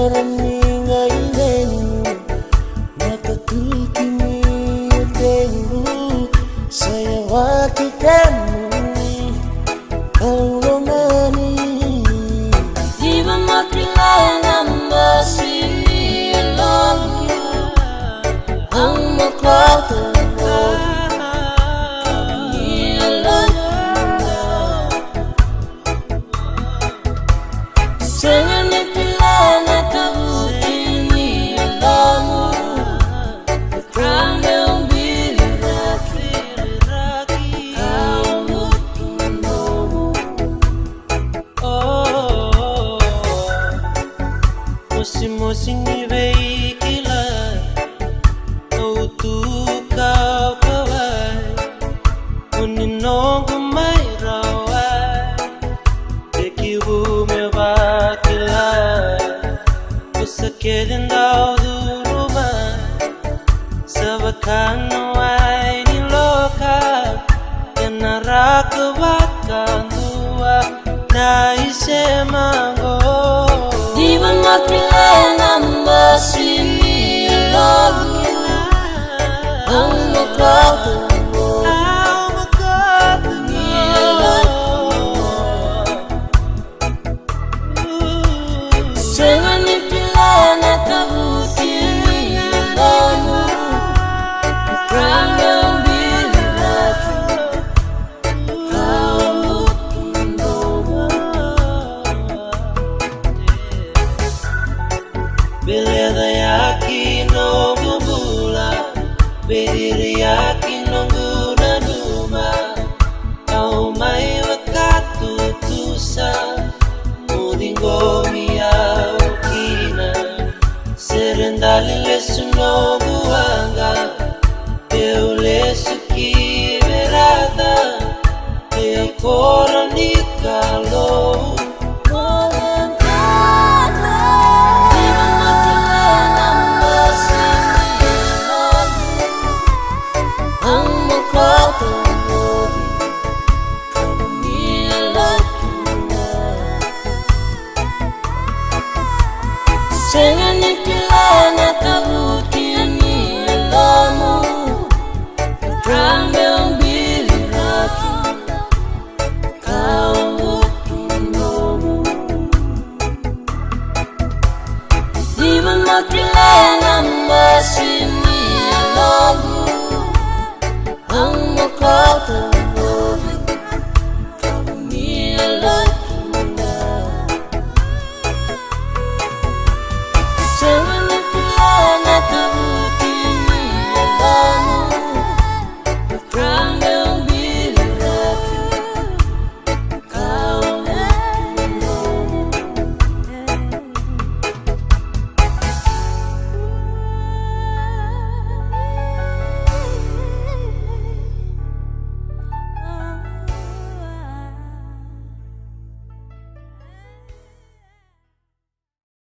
sarani ngai lenu nakatulkini dengu saya wakikani kaulomani Diba makilala masini lalu ang maklatulog Jangan dipilana tabuti alamu Kami umbili raki Kamu tunomu Oh Musim-musim ibaikila Autu kau kawai Uninong kumay rawai Dekibu me Sakit daw duruma Sabakan ay niloka Yanarakawakan dua Naisemango Di ba makilala masini lagu Ang maklatulog Jangan dipilana tabuti alamu Kami umbili raki Kamu tunomu Beleza yakin no bubula Bediri yakin no guna duma Au mai wakatu tusa Mudingomi Serendali lesu no buanga Eu lesu ki verada Eu coro ni calor Jangan dipilana tabuti alamu Kami umbili raki Kamu tunomu Di ba makilala masini alamu Ang maklatulog